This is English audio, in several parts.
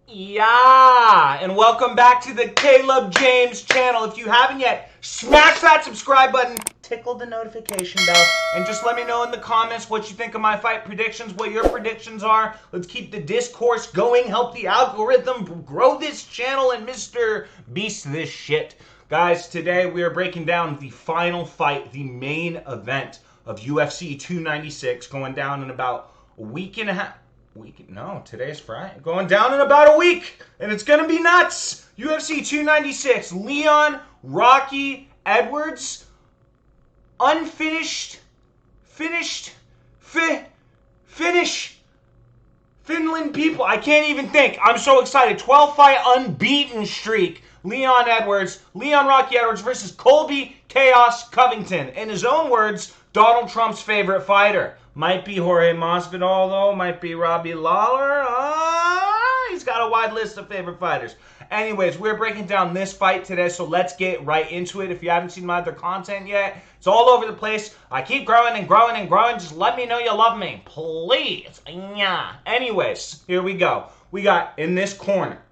Yeah, and welcome back to the Caleb James channel. If you haven't yet, smash that subscribe button, tickle the notification bell, and just let me know in the comments what you think of my fight predictions, what your predictions are. Let's keep the discourse going, help the algorithm grow this channel, and Mr. Beast this shit. Guys, today we are breaking down the final fight, the main event of UFC 296, going down in about a week and a half. No, today's Friday. Going down in about a week, and it's gonna be nuts. UFC 296, Leon Rocky Edwards, unfinished, finish, Finland people. I can't even think. I'm so excited. 12-fight unbeaten streak. Leon Rocky Edwards versus Colby Chaos Covington. In his own words, Donald Trump's favorite fighter. Might be Jorge Masvidal, though. Might be Robbie Lawler. He's got a wide list of favorite fighters. Anyways, we're breaking down this fight today, so let's get right into it. If you haven't seen my other content yet, it's all over the place. I keep growing and growing and growing. Just let me know you love me, please. Yeah. Anyways, here we go. We got, in this corner,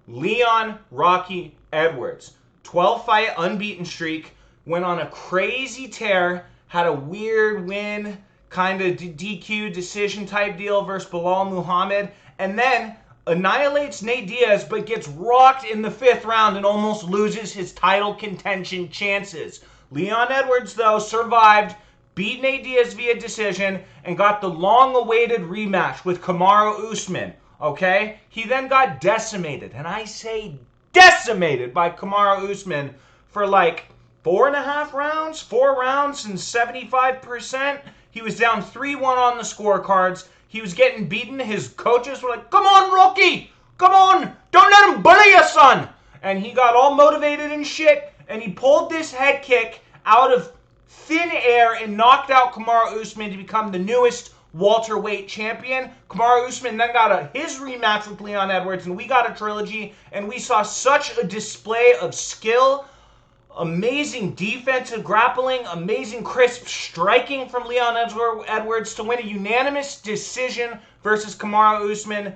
Leon Rocky Edwards. 12-fight unbeaten streak. Went on a crazy tear. Had a weird win. Kind of DQ decision type deal versus Bilal Muhammad, and then annihilates Nate Diaz but gets rocked in the 5th round and almost loses his title contention chances. Leon Edwards, though, survived, beat Nate Diaz via decision, and got the long-awaited rematch with Kamaru Usman, okay? He then got decimated, and I say decimated by Kamaru Usman for like 4.5 rounds, 4 rounds and 75%. He was down 3-1 on the scorecards. He was getting beaten. His coaches were like, come on, Rocky! Come on! Don't let him bully you, son! And he got all motivated and shit, and he pulled this head kick out of thin air and knocked out Kamaru Usman to become the newest welterweight champion. Kamaru Usman then got his rematch with Leon Edwards, and we got a trilogy, and we saw such a display of skill, amazing defensive grappling, amazing crisp striking from Leon Edwards to win a unanimous decision versus Kamaru Usman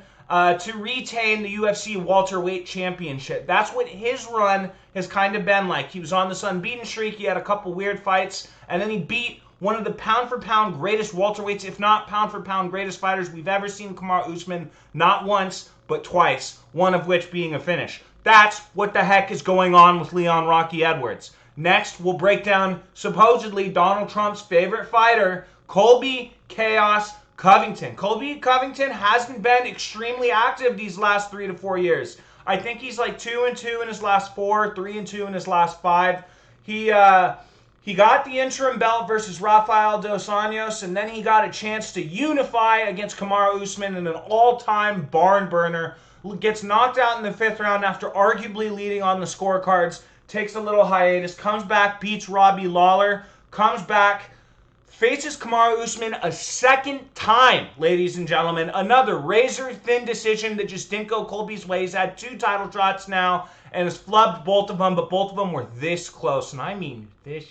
to retain the UFC welterweight championship. That's what his run has kind of been like. He was on this unbeaten streak. He had a couple weird fights, and then he beat one of the pound-for-pound greatest welterweights, if not pound-for-pound greatest fighters we've ever seen, Kamaru Usman, not once, but twice, one of which being a finish. That's what the heck is going on with Leon Rocky Edwards. Next, we'll break down supposedly Donald Trump's favorite fighter, Colby Chaos Covington. Colby Covington hasn't been extremely active these last 3 to 4 years. I think he's like 2-2 in his last 4, 3-2 in his last 5. He got the interim belt versus Rafael Dos Anjos, and then he got a chance to unify against Kamaru Usman in an all-time barn burner. Gets knocked out in the 5th round after arguably leading on the scorecards, takes a little hiatus, comes back, beats Robbie Lawler, comes back, faces Kamaru Usman a second time, ladies and gentlemen. Another razor-thin decision that just didn't go Colby's way. He's had 2 title shots now and has flubbed both of them, but both of them were this close, and I mean this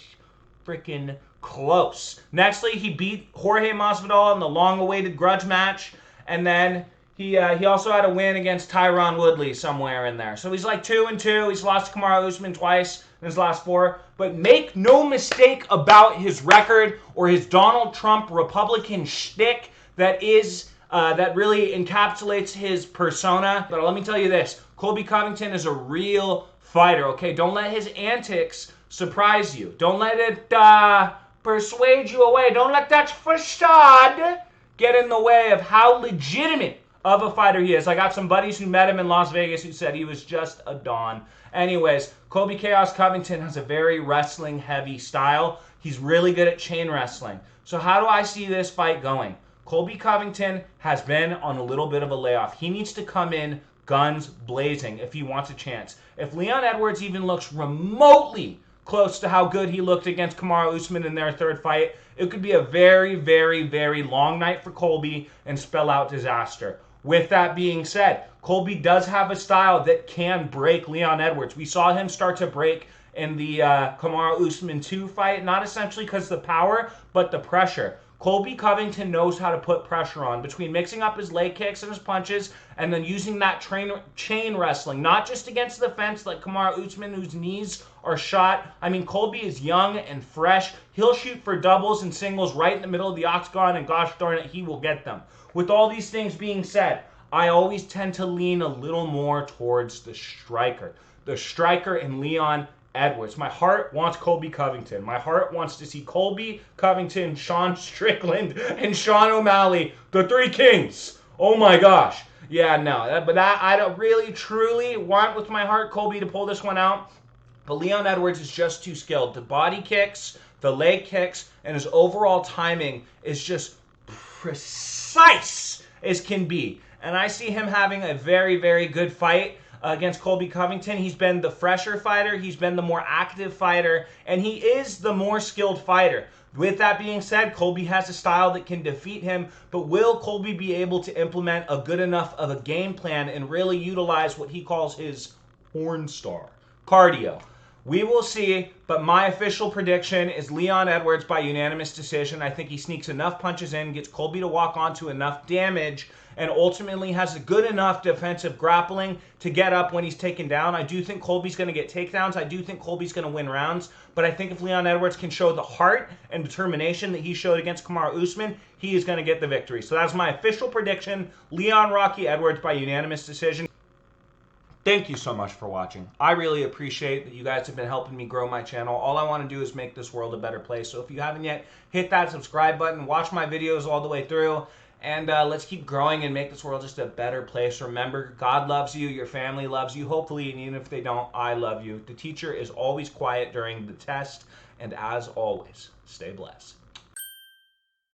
freaking close. Nextly, he beat Jorge Masvidal in the long-awaited grudge match, and then he also had a win against Tyron Woodley somewhere in there. So he's like 2-2. He's lost to Kamaru Usman twice in his last 4. But make no mistake about his record or his Donald Trump Republican shtick that really encapsulates his persona. But let me tell you this. Colby Covington is a real fighter, okay? Don't let his antics surprise you. Don't let it persuade you away. Don't let that facade get in the way of how legitimate of a fighter he is. I got some buddies who met him in Las Vegas who said he was just a don. Anyways, Colby Chaos Covington has a very wrestling-heavy style. He's really good at chain wrestling. So how do I see this fight going? Colby Covington has been on a little bit of a layoff. He needs to come in guns blazing if he wants a chance. If Leon Edwards even looks remotely close to how good he looked against Kamaru Usman in their 3rd fight, it could be a very, very, very long night for Colby and spell out disaster. With that being said, Colby does have a style that can break Leon Edwards. We saw him start to break in the Kamaru Usman 2 fight, not essentially because of the power, but the pressure. Colby Covington knows how to put pressure on between mixing up his leg kicks and his punches and then using that chain wrestling, not just against the fence like Kamaru Usman, whose knees are shot. I mean, Colby is young and fresh. He'll shoot for doubles and singles right in the middle of the octagon, and gosh darn it, he will get them. With all these things being said, I always tend to lean a little more towards the striker. The striker in Leon Edwards. My heart wants Colby Covington. My heart wants to see Colby Covington, Sean Strickland, and Sean O'Malley, the three kings. Oh my gosh. Yeah, no. But I don't really, truly want with my heart Colby to pull this one out. But Leon Edwards is just too skilled. The body kicks, the leg kicks, and his overall timing is just precise as can be. And I see him having a very, very good fight against Colby Covington. He's been the fresher fighter, he's been the more active fighter, and he is the more skilled fighter. With that being said, Colby has a style that can defeat him, but will Colby be able to implement a good enough of a game plan and really utilize what he calls his porn star cardio? We will see, but my official prediction is Leon Edwards by unanimous decision. I think he sneaks enough punches in, gets Colby to walk onto enough damage, and ultimately has a good enough defensive grappling to get up when he's taken down. I do think Colby's going to get takedowns. I do think Colby's going to win rounds. But I think if Leon Edwards can show the heart and determination that he showed against Kamaru Usman, he is going to get the victory. So that's my official prediction. Leon Rocky Edwards by unanimous decision. Thank you so much for watching. I really appreciate that you guys have been helping me grow my channel. All I want to do is make this world a better place. So if you haven't yet, hit that subscribe button. Watch my videos all the way through. And let's keep growing and make this world just a better place. Remember, God loves you, your family loves you, hopefully, and even if they don't, I love you. The teacher is always quiet during the test, and as always, stay blessed.